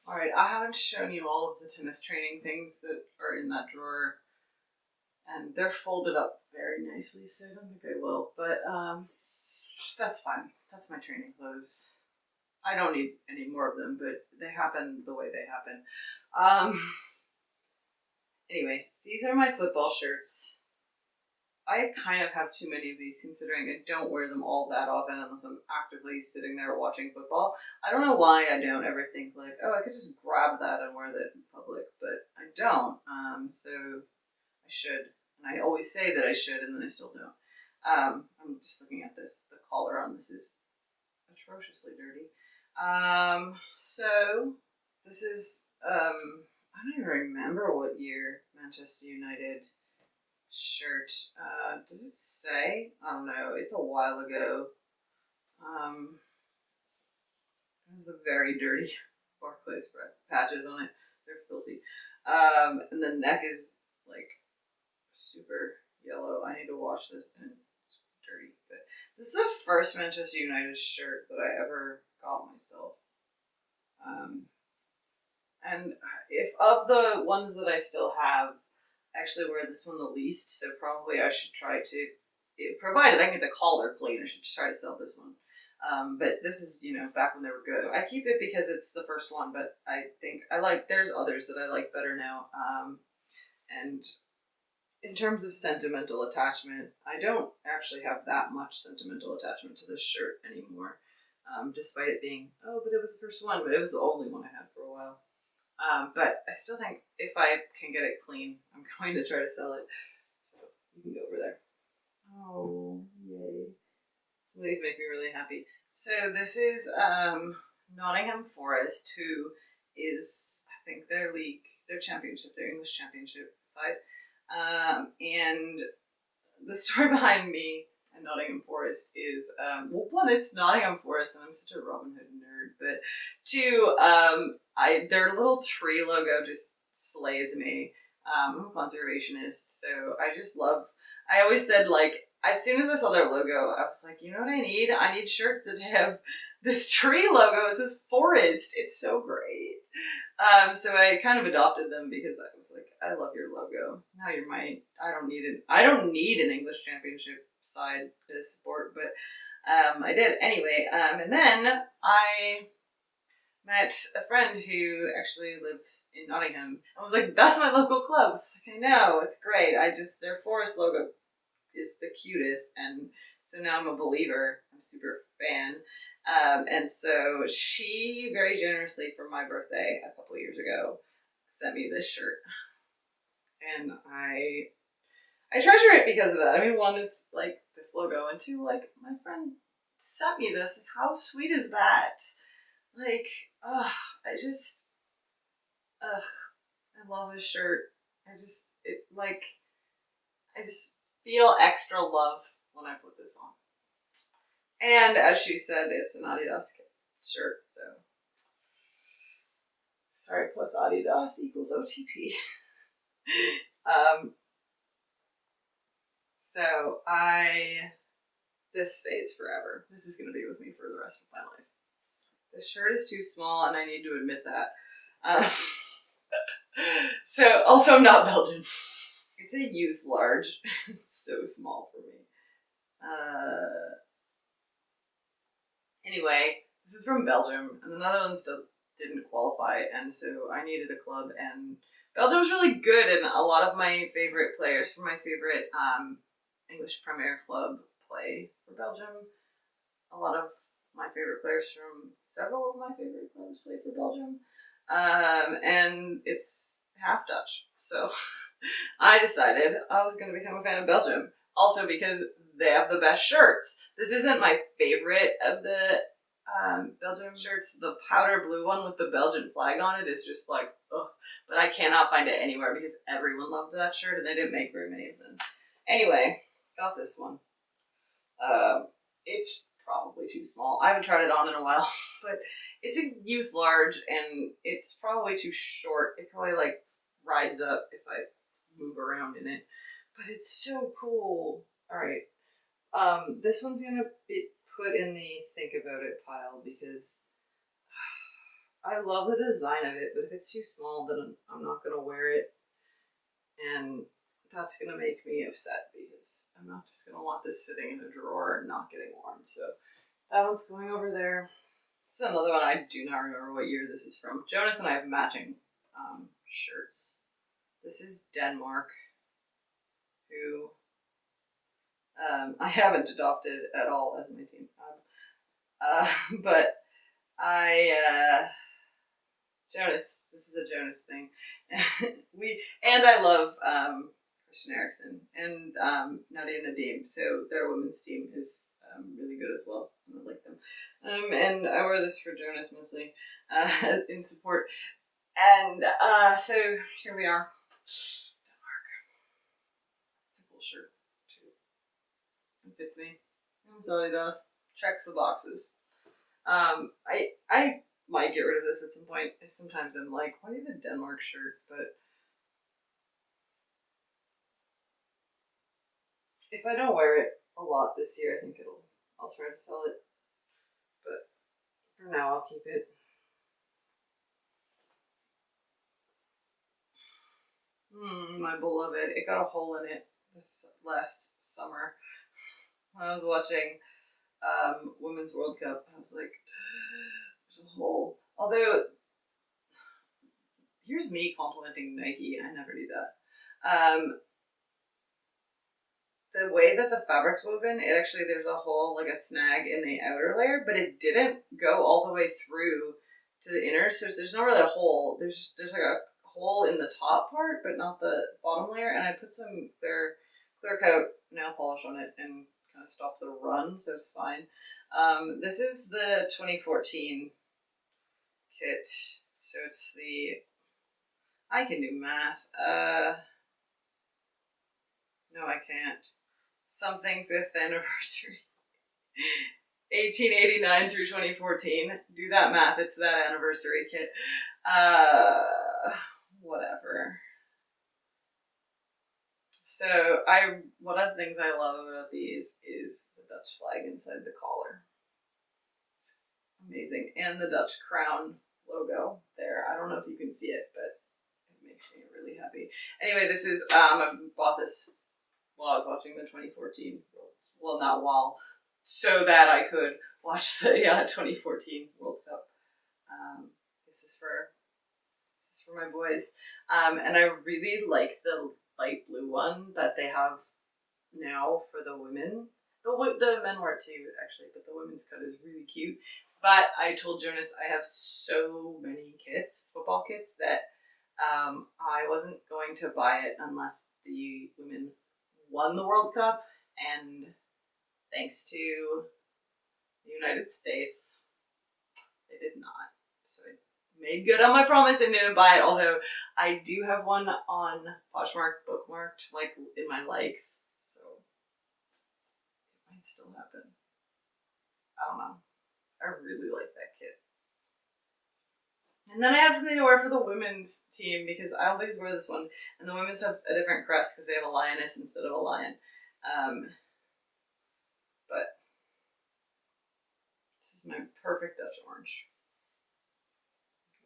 Alright, I haven't shown you all of the tennis training things that are in that drawer. And they're folded up very nicely, so I don't think I will. But that's fine. That's my training clothes. I don't need any more of them, but they happen the way they happen. Anyway, these are my football shirts. I kind of have too many of these considering I don't wear them all that often unless I'm actively sitting there watching football. I don't know why I don't ever think like, oh, I could just grab that and wear that in public, but I don't. So I should. And I always say that I should and then I still don't. I'm just looking at this. The collar on this is atrociously dirty. So this is, I don't even remember what year Manchester United shirt. Does it say? I don't know. It's a while ago. This is the very dirty Barclays patches on it. They're filthy. And the neck is like super yellow. I need to wash this and it's dirty. But this is the first Manchester United shirt that I ever got myself. And if of the ones that I still have, I actually wear this one the least, so probably I should try to, provided I can get the collar clean, I should try to sell this one. But this is, back when they were good. I keep it because it's the first one, but I think there's others that I like better now. And in terms of sentimental attachment, I don't actually have that much sentimental attachment to this shirt anymore. Despite it being, but it was the first one, but it was the only one I had for a while. But I still think if I can get it clean, I'm going to try to sell it. So you can go over there. Oh, yay. Some of these make me really happy. So this is Nottingham Forest, who is, I think, their championship, their English championship side. And the story behind me and Nottingham Forest is, one, it's Nottingham Forest, and I'm such a Robin Hood nerd, but two, their little tree logo just slays me. I'm a conservationist, so I always said, like, as soon as I saw their logo, I was like, you know what I need? I need shirts that have this tree logo. It says forest. It's so great. So I kind of adopted them because I was like, I love your logo. Now you're mine. I don't need an English championship side to support, but I did anyway. And then I met a friend who actually lived in Nottingham. I was like, that's my local club. I was like, I know, it's great. Their forest logo is the cutest, and so now I'm a believer. I'm a super fan. And so she very generously for my birthday a couple years ago sent me this shirt. And I treasure it because of that. I mean, one, it's like this logo, and two, like, my friend sent me this. Like, how sweet is that? Like, I love this shirt. I just feel extra love when I put this on. And as she said, it's an Adidas shirt, so. Sorry, plus Adidas equals OTP. This stays forever. This is going to be with me for the rest of my life. The shirt is too small, and I need to admit that. So, also, I'm not Belgian. It's a youth large. It's so small for me. Anyway, this is from Belgium, and the Netherlands didn't qualify, and so I needed a club, and Belgium was really good, and a lot of my favorite players from my favorite English Premier Club play for Belgium. A lot of my favorite players from several of my favorite clubs play for Belgium. And it's half Dutch. So I decided I was going to become a fan of Belgium. Also because they have the best shirts. This isn't my favorite of the Belgium shirts. The powder blue one with the Belgian flag on it is just like, ugh. But I cannot find it anywhere because everyone loved that shirt and they didn't make very many of them. Anyway, got this one. It's probably too small. I haven't tried it on in a while, but it's a youth large and it's probably too short. It probably like rides up if I move around in it, but it's so cool. All right. This one's gonna be put in the think about it pile because I love the design of it, but if it's too small, then I'm not gonna wear it, and that's gonna make me upset because I'm not just gonna want this sitting in a drawer and not getting worn. So that one's going over there. This is another one I do not remember what year this is from. Jonas and I have matching shirts. This is Denmark, who I haven't adopted at all as my team. But Jonas, this is a Jonas thing. I love Christian Eriksen and Nadia Nadim, so their women's team is really good as well. I like them. And I wear this for Jonas mostly in support. And so here we are. Denmark. It's a cool shirt too. It fits me. It's Adidas. Checks the boxes. I might get rid of this at some point. Sometimes I'm like, why do you have a Denmark shirt? But if I don't wear it a lot this year, I think I'll try to sell it. But for now, I'll keep it. My beloved. It got a hole in it this last summer when I was watching Women's World Cup. I was like, there's a hole. Although, here's me complimenting Nike. I never do that. The way that the fabric's woven, it actually, there's a hole, like a snag in the outer layer, but it didn't go all the way through to the inner, so there's not really a hole. There's like a hole in the top part, but not the bottom layer, and I put some clear coat nail polish on it and kind of stopped the run, so it's fine. This is the 2014 kit, so it's the, I can do math, no I can't. Something 5th anniversary. 1889 through 2014. Do that math. It's that anniversary kit. Whatever. So one of the things I love about these is the Dutch flag inside the collar. It's amazing. And the Dutch crown logo there. I don't know if you can see it, but it makes me really happy. Anyway, this is, I bought this while I was watching the 2014, well, not while, so that I could watch the 2014 World Cup. This is for my boys, and I really like the light blue one that they have now for the women. The men wear it too, actually, but the women's cut is really cute. But I told Jonas I have so many kits, football kits, that I wasn't going to buy it unless the women won the World Cup, and thanks to the United States, they did not. So I made good on my promise and didn't buy it, although I do have one on Poshmark bookmarked, like, in my likes, so it might still happen. I don't know. I really like that kit. And then I have something to wear for the women's team, because I always wear this one, and the women's have a different crest because they have a lioness instead of a lion. But this is my perfect Dutch orange.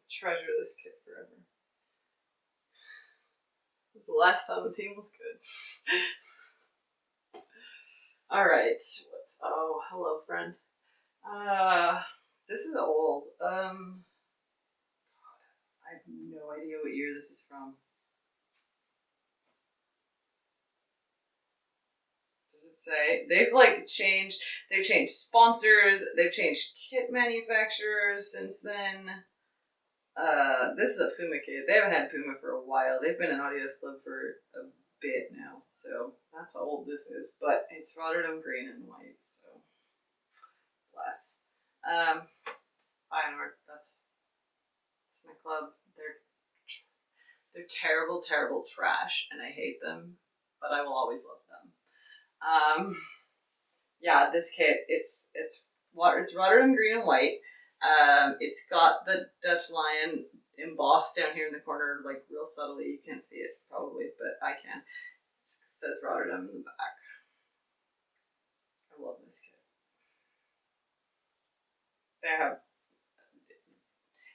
I'll treasure this kit forever. This is the last time the team was good. Alright, oh, hello friend. This is old. I have no idea what year this is from. Does it say? They've changed sponsors, they've changed kit manufacturers since then. This is a Puma kit. They haven't had Puma for a while. They've been an Adidas club for a bit now, so that's how old this is. But it's Rotterdam green and white, so bless. Feyenoord, that's my club. They're terrible, terrible trash, and I hate them, but I will always love them. Yeah, this kit, it's Rotterdam green and white. It's got the Dutch lion embossed down here in the corner, like real subtly. You can't see it probably, but I can. It says Rotterdam in the back. I love this kit. They have,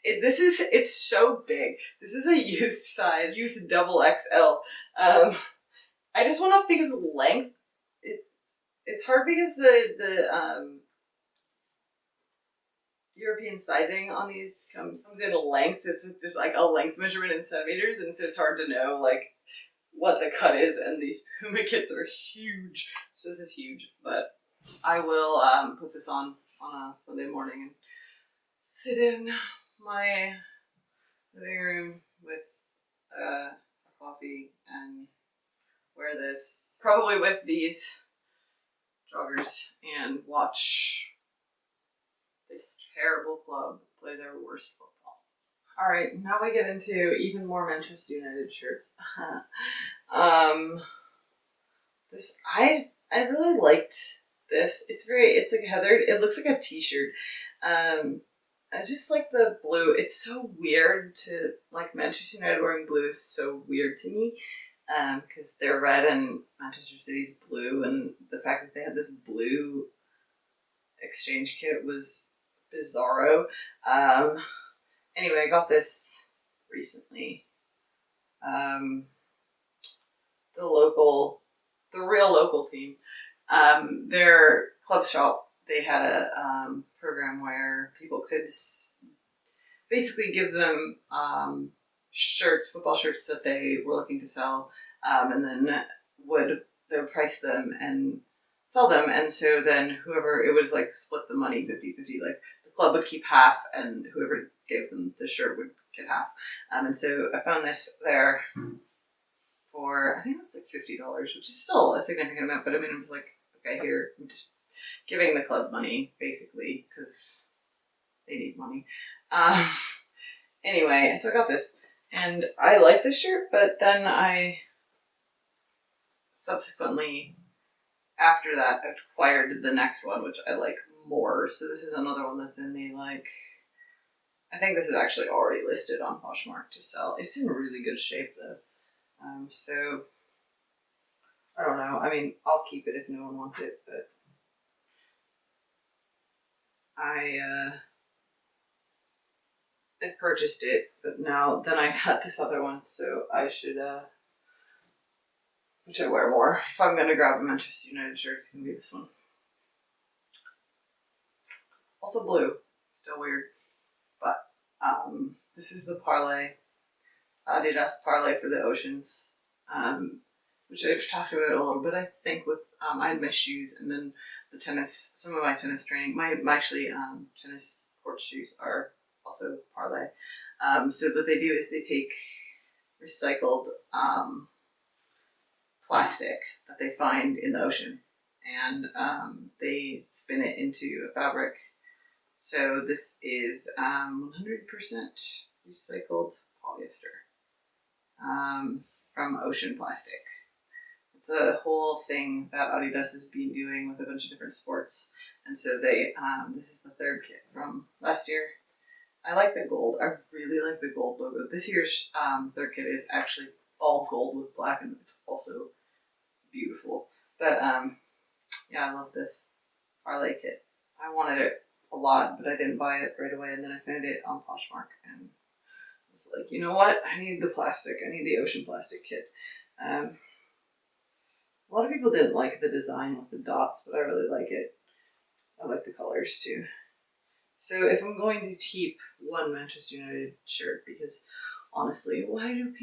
It's so big. This is a youth size, youth double XL. I just went off because of length. It's hard because the European sizing on these comes in length. It's just like a length measurement in centimeters, and so it's hard to know like what the cut is. And these Puma kits are huge, so this is huge. But I will put this on a Sunday morning and sit in my living room with a coffee and wear this, probably with these joggers, and watch this terrible club play their worst football. All right, now we get into even more Manchester United shirts. This I really liked this. It's like heathered. It looks like a t-shirt. I just like the blue. It's so weird to like Manchester United wearing blue is so weird to me. Because they're red and Manchester City's blue, and the fact that they had this blue exchange kit was bizarro. Anyway, I got this recently. The real local team, their club shop, they had a program where people could basically give them football shirts that they were looking to sell, and then they would price them and sell them, and so then whoever, it was like split the money 50-50, like the club would keep half and whoever gave them the shirt would get half. And so I found this there for, I think it was like $50, which is still a significant amount, but I mean, it was like, okay, here, I'm just giving the club money, basically, because they need money. Anyway, so I got this, and I like this shirt, but then I subsequently, after that, acquired the next one, which I like more. So this is another one that's in the, like, I think this is actually already listed on Poshmark to sell. It's in really good shape, though. So, I don't know. I mean, I'll keep it if no one wants it, but I purchased it, but then I got this other one, so I should, which I wear more. If I'm gonna grab a Manchester United shirt, it's gonna be this one. Also blue. Still weird. But, this is the Parlay. Adidas Parlay for the Oceans. Which I've talked about a little bit, I think, with, I had my shoes and then the tennis, some of my tennis training. My tennis court shoes are also Parlay. So what they do is they take recycled plastic that they find in the ocean, and they spin it into a fabric. So this is 100% recycled polyester from ocean plastic. It's a whole thing that Adidas has been doing with a bunch of different sports, and so they this is the third kit from last year. I like the gold. I really like the gold logo. This year's third kit is actually all gold with black, and it's also beautiful. But yeah, I love this Parlay kit. I wanted it a lot, but I didn't buy it right away, and then I found it on Poshmark, and I was like, you know what? I need the plastic. I need the ocean plastic kit. A lot of people didn't like the design with the dots, but I really like it. I like the colors too. So if I'm going to keep one Manchester United shirt, because honestly, why do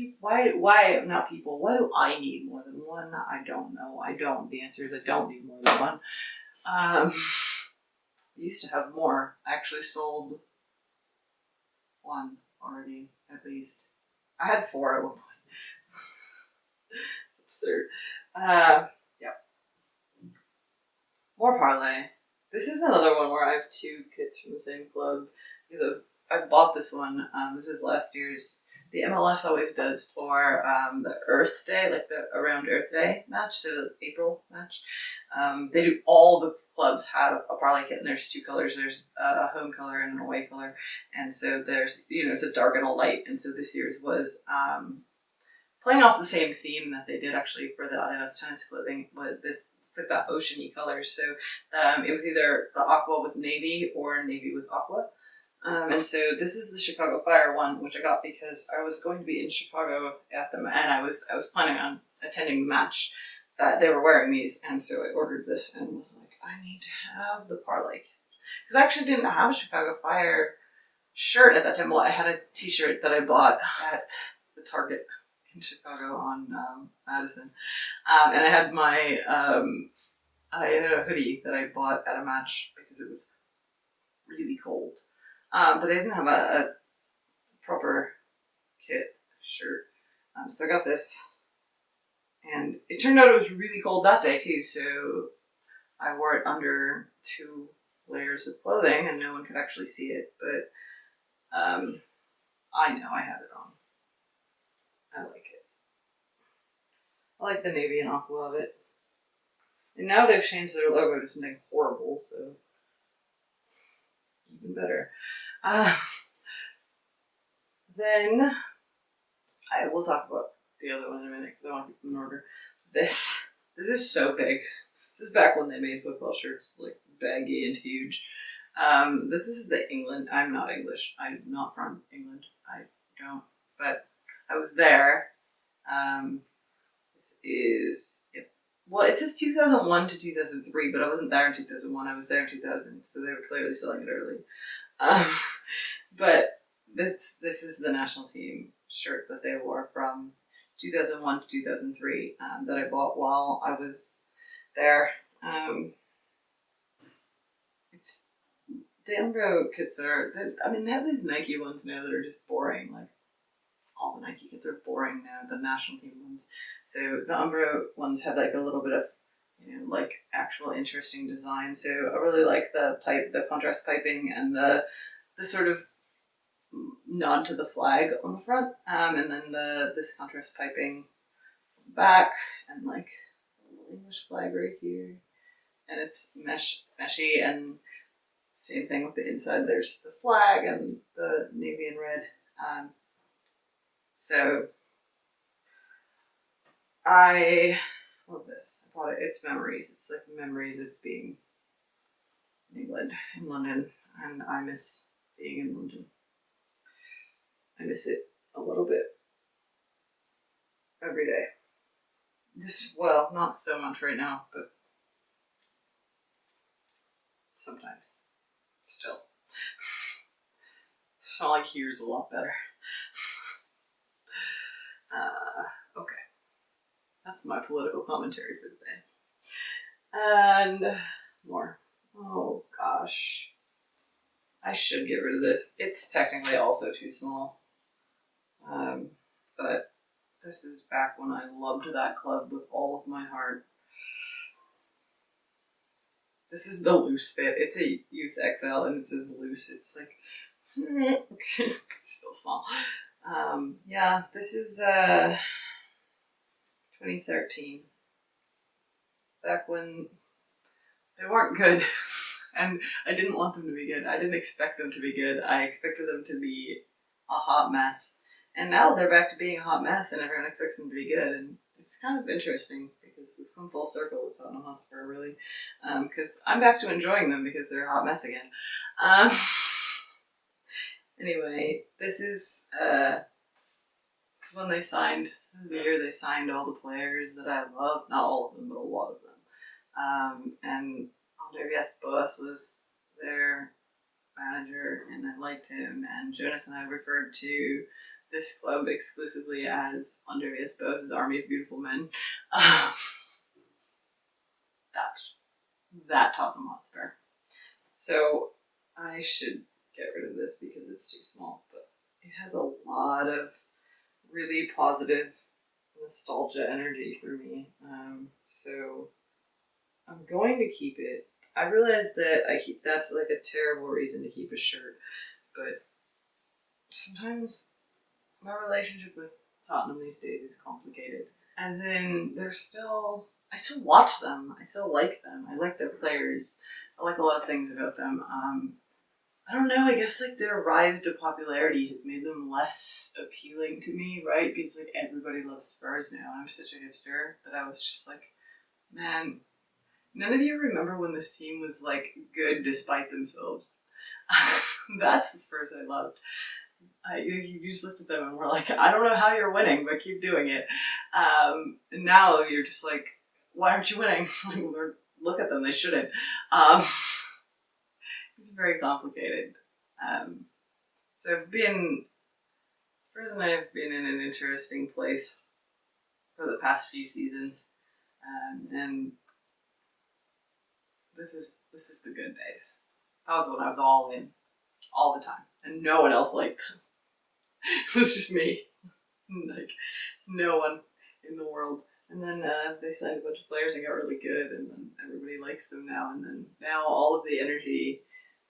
I need more than one? I don't know. The answer is I don't need more than one. I used to have more. I actually sold one already, at least. I had 4 at one point. Absurd. Yeah. More Parlay. This is another one where I have 2 kits from the same club, because I bought this one. This is last year's. The MLS always does for the Earth Day, like the Around Earth Day match, so the April match. They do, all the clubs have a Parlay kit, and there's 2 colors. There's a home color and an away color, and so there's, it's a dark and a light. And so this year's was playing off the same theme that they did actually for the Adidas tennis clothing, but it's like that oceany colors. So it was either the aqua with navy or navy with aqua. And so this is the Chicago Fire one, which I got because I was going to be in Chicago at them, and I was planning on attending the match that they were wearing these, and so I ordered this and was like, I need to have the parlay kit because I actually didn't have a Chicago Fire shirt at that time. Well, I had a T-shirt that I bought at the Target in Chicago on Madison, and I had my I had a hoodie that I bought at a match because it was really cold. But I didn't have a proper kit shirt. So I got this. And it turned out it was really cold that day too, so I wore it under 2 layers of clothing and no one could actually see it. But I know I had it on. I like it. I like the navy and aqua of it. And now they've changed their logo to something horrible, so even better. Then I will talk about the other one in a minute because I want to keep them in order. This is so big. This is back when they made football shirts like baggy and huge. This is the England. I'm not English. I'm not from England. I don't. But I was there. This is well, it says 2001 to 2003, but I wasn't there in 2001. I was there in 2000, so they were clearly selling it early. But this is the national team shirt that they wore from 2001 to 2003 that I bought while I was there. It's the Umbro kits are. They have these Nike ones now that are just boring. Like all the Nike kits are boring now. The national team ones. So the Umbro ones had like a little bit of like actual interesting design. So I really like the contrast piping, and the sort of nod to the flag on the front, and then this contrast piping back, and like a little English flag right here, and it's meshy, and same thing with the inside. There's the flag and the navy and red. So I love this. I bought it. It's memories. It's like memories of being in England, in London, and I miss being in London. I miss it a little bit every day. Well, not so much right now, but sometimes. Still. So like here's a lot better. Okay. That's my political commentary for the day. And more. Oh gosh. I should get rid of this. It's technically also too small. But this is back when I loved that club with all of my heart. This is the loose fit. It's a youth XL and it says loose. It's like, it's still small. Yeah, this is 2013. Back when they weren't good. And I didn't want them to be good. I didn't expect them to be good. I expected them to be a hot mess. And now they're back to being a hot mess and everyone expects them to be good. And it's kind of interesting because we've come full circle with Tottenham Hotspur, really. Because I'm back to enjoying them because they're a hot mess again. Anyway, this is when they signed. This is the year they signed all the players that I love. Not all of them, but a lot of them. And Andre Villas-Boas was their manager, and I liked him. And Jonas and I referred to this club exclusively as Andre Villas-Boas' Army of Beautiful Men. That Tottenham Hotspur. So I should get rid of this because it's too small, but it has a lot of really positive nostalgia energy for me. So I'm going to keep it. I realize that that's like a terrible reason to keep a shirt, but sometimes my relationship with Tottenham these days is complicated. As in, I still watch them. I still like them. I like their players. I like a lot of things about them. I don't know, I guess like their rise to popularity has made them less appealing to me, right? Because like everybody loves Spurs now. I'm such a hipster that I was just like, man, none of you remember when this team was like good despite themselves. That's the Spurs I loved. You just looked at them and were like, I don't know how you're winning, but keep doing it. And now you're just like, why aren't you winning? Like, look at them, they shouldn't. Um, it's very complicated. So Spurs and I have been in an interesting place for the past few seasons, and this is the good days. That was when I was all in, all the time, and no one else liked them. It was just me, like no one in the world. And then they signed a bunch of players and got really good, and then everybody likes them now. And then now all of the energy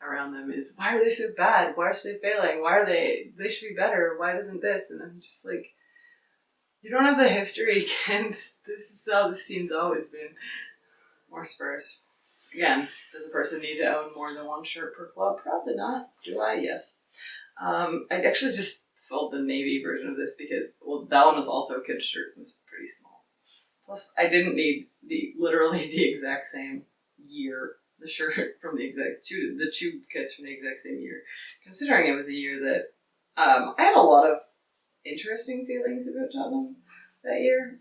around them is, why are they so bad? Why are they failing? Why are they should be better? Why doesn't this? And I'm just like, you don't have the history, kids. This is how this team's always been. More Spurs. Again, does a person need to own more than one shirt per club? Probably not. Do I? Yes. I actually just sold the navy version of this because, well, that one was also a kid's shirt. It was pretty small. Plus, I didn't need literally the exact same year, the shirt from the two kits from the exact same year. Considering it was a year that I had a lot of interesting feelings about Tottenham that year.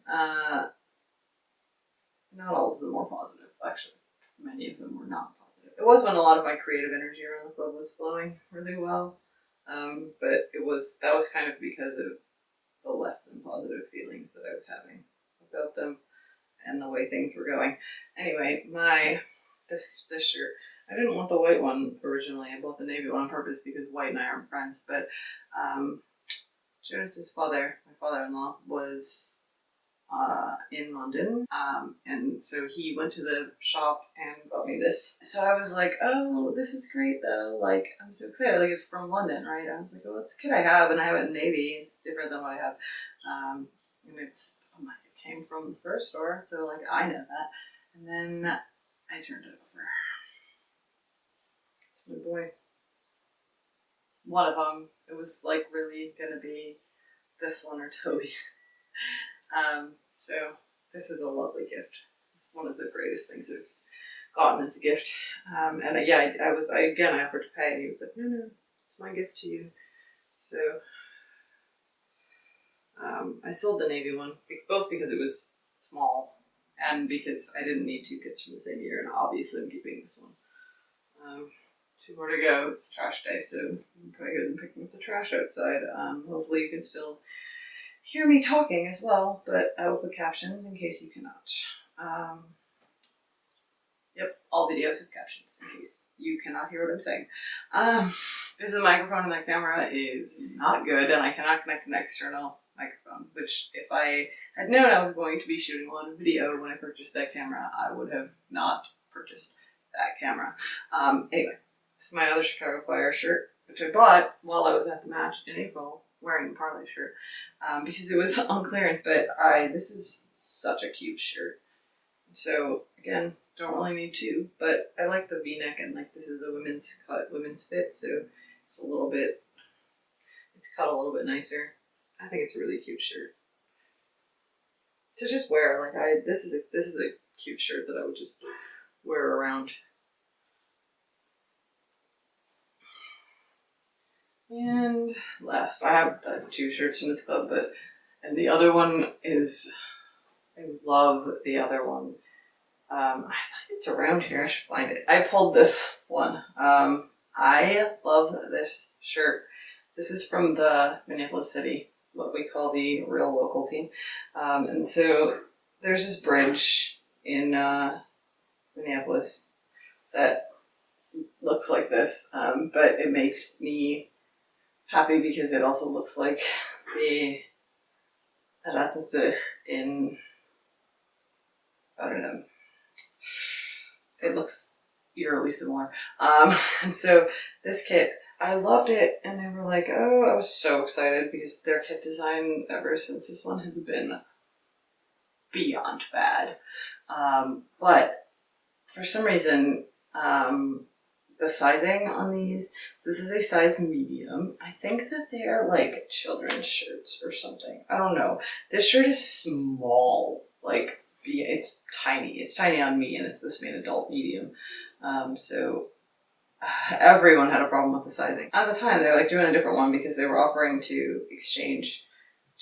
Not all of them were positive, actually. Many of them were not positive. It was when a lot of my creative energy around the club was flowing really well. But that was kind of because of the less than positive feelings that I was having about them and the way things were going. Anyway, this shirt, I didn't want the white one originally. I bought the navy one on purpose because White and I aren't friends. But Jonas's father, my father-in-law, was in London, and so he went to the shop and got me this. So I was like, oh, this is great though, like I'm so excited, like it's from London, right? I was like, oh, it's a kit I have, and I have it in navy. It's different than what I have, and I'm like, it came from the Spurs store, so like I know that. And then I turned it over. It's my boy. One of them, it was like really gonna be this one or Toby. So this is a lovely gift. It's one of the greatest things I've gotten as a gift. And yeah, I offered to pay, and he was like, no, it's my gift to you. So I sold the navy one, both because it was small and because I didn't need two kits from the same year, and obviously I'm keeping this one. 2 more to go. It's trash day, so I'm probably going to be picking up the trash outside. Hopefully you can still hear me talking as well, but I will put captions in case you cannot. Yep, all videos have captions in case you cannot hear what I'm saying. This microphone and that camera is not good, and I cannot connect an external microphone, which if I had known I was going to be shooting a lot of video when I purchased that camera, I would have not purchased that camera. Anyway, this is my other Chicago Fire shirt, which I bought while I was at the match in April, wearing the parlay shirt, because it was on clearance. But this is such a cute shirt. So again, don't really need two, but I like the V-neck, and like this is a women's cut, women's fit, so it's cut a little bit nicer. I think it's a really cute shirt to just wear. Like this is a cute shirt that I would just wear around. And last, I have 2 shirts from this club, and the other one is, I love the other one. I think it's around here. I should find it. I pulled this one. I love this shirt. This is from the Minneapolis City, what we call the real local team. And so there's this bridge in Minneapolis that looks like this, but it makes me happy because it also looks like the Erasmusbrug in, I don't know, it looks eerily similar. And so this kit, I loved it, and they were like, oh, I was so excited because their kit design ever since this one has been beyond bad. But for some reason, the sizing on these, so this is a size medium. I think that they are like children's shirts or something. I don't know. This shirt is small, like it's tiny. It's tiny on me, and it's supposed to be an adult medium. So everyone had a problem with the sizing. At the time, they were like doing a different one because they were offering to exchange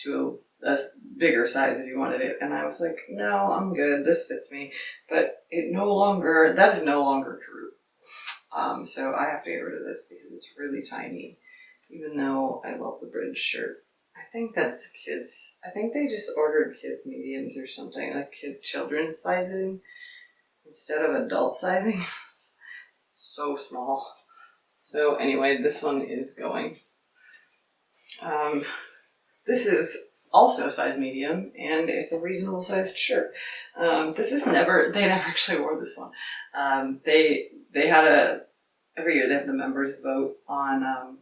to a bigger size if you wanted it. And I was like, no, I'm good. This fits me. But that is no longer true. So I have to get rid of this because it's really tiny, even though I love the bridge shirt. I think that's kids. I think they just ordered kids mediums or something, like children's sizing instead of adult sizing. It's so small. So anyway, this one is going. This is also size medium, and it's a reasonable sized shirt. They never actually wore this one. They had every year they have the members vote on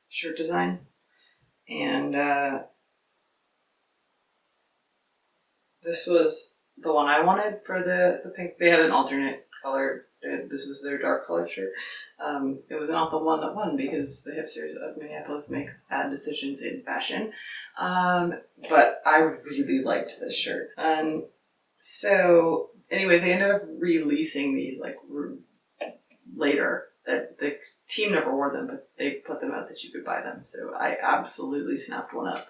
shirt design, and this was the one I wanted for the pink. They had an alternate color. This was their dark colored shirt. It was not the one that won because the hipsters of Minneapolis make bad decisions in fashion. But I really liked this shirt. And so anyway, they ended up releasing these like later. That the team never wore them, but they put them out that you could buy them. So I absolutely snapped one up.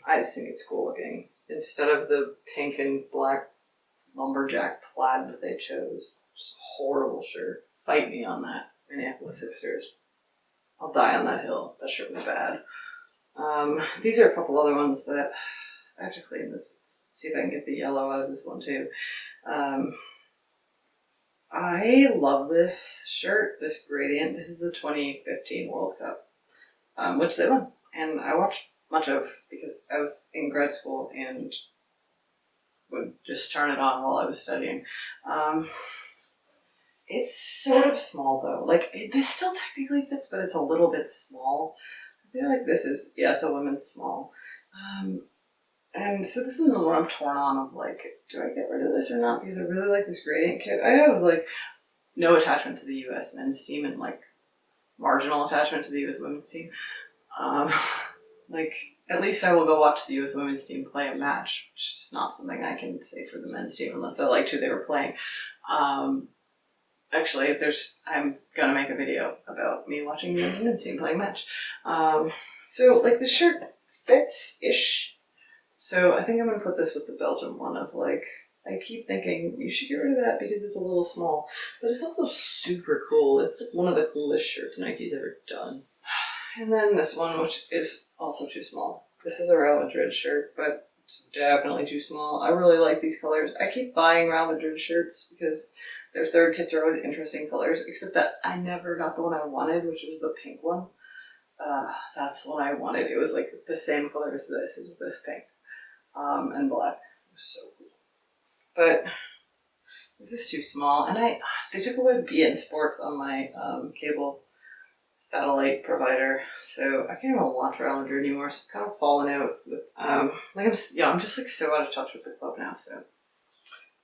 I just think it's cool looking. Instead of the pink and black lumberjack plaid that they chose. Just a horrible shirt. Fight me on that, Minneapolis hipsters. I'll die on that hill. That shirt was bad. These are a couple other ones that I have to clean this. Let's see if I can get the yellow out of this one too. I love this shirt, this gradient. This is the 2015 World Cup, which they won. And I watched much of because I was in grad school and would just turn it on while I was studying. It's sort of small though. Like this still technically fits, but it's a little bit small. I feel like this is it's a women's small. And so this is the one I'm torn on of like, do I get rid of this or not? Because I really like this gradient kit. I have like no attachment to the U.S. men's team and like marginal attachment to the U.S. women's team. Like at least I will go watch the U.S. women's team play a match, which is not something I can say for the men's team unless I liked who they were playing. Actually, I'm gonna make a video about me watching the U.S. women's team playing a match. So like the shirt fits-ish. So I think I'm gonna put this with the Belgium one of like, I keep thinking you should get rid of that because it's a little small, but it's also super cool. It's like one of the coolest shirts Nike's ever done. And then this one, which is also too small. This is a Real Madrid shirt, but it's definitely too small. I really like these colors. I keep buying Real Madrid shirts because their third kits are always interesting colors, except that I never got the one I wanted, which was the pink one. That's the one I wanted. It was like the same color as this. It was this pink and black. It was so cool. But this is too small. And they took away BN Sports on my cable satellite provider, so I can't even watch Real Madrid anymore. So I'm kind of falling out with I'm just like so out of touch with the club now. So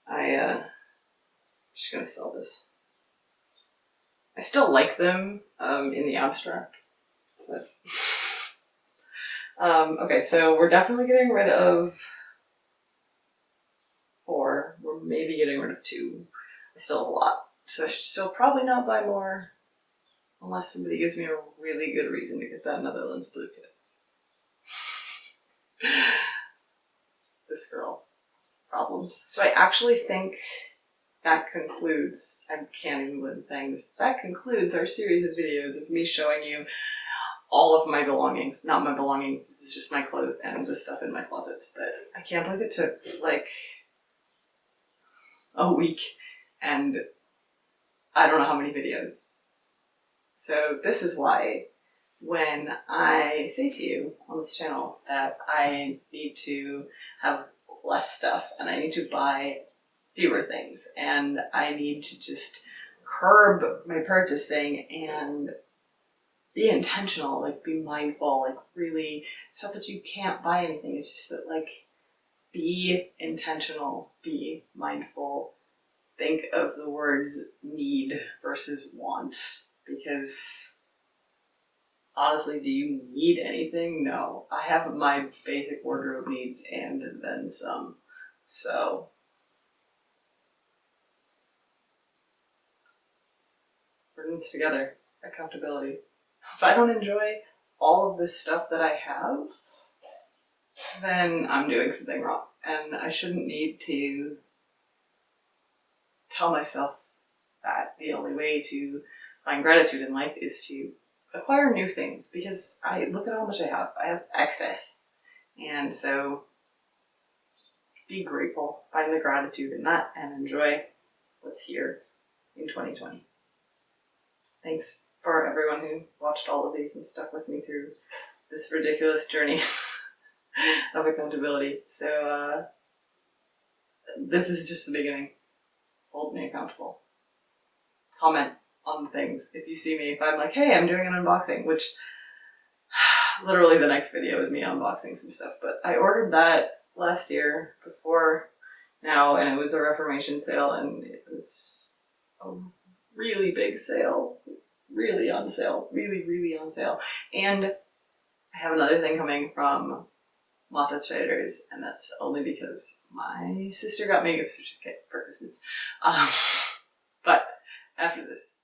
I'm just gonna sell this. I still like them in the abstract, but okay. So we're definitely getting rid of 4. We're maybe getting rid of 2. I still have a lot, so I should still probably not buy more. Unless somebody gives me a really good reason to get that Netherlands blue kit. This girl. Problems. So I actually think that concludes, I can't even believe I'm saying this, that concludes our series of videos of me showing you all of my belongings. Not my belongings, this is just my clothes and the stuff in my closets. But I can't believe it took like a week and I don't know how many videos. So this is why when I say to you on this channel that I need to have less stuff and I need to buy fewer things and I need to just curb my purchasing and be intentional, like be mindful, like really, it's not that you can't buy anything, it's just that like be intentional, be mindful, think of the words need versus want. Because honestly, do you need anything? No. I have my basic wardrobe needs and then some. So burdens together. Accountability. If I don't enjoy all of this stuff that I have, then I'm doing something wrong. And I shouldn't need to tell myself that the only way to find gratitude in life is to acquire new things, because I look at how much I have. I have excess. And so be grateful, find the gratitude in that, and enjoy what's here in 2020. Thanks for everyone who watched all of these and stuck with me through this ridiculous journey of accountability. So this is just the beginning. Hold me accountable. Comment on things if you see me. If I'm like, hey, I'm doing an unboxing, which literally the next video is me unboxing some stuff, but I ordered that last year before now, and it was a Reformation sale, and it was a really big sale, really on sale, really on sale. And I have another thing coming from Mata Traders, and that's only because my sister got me a gift certificate for Christmas. But after this,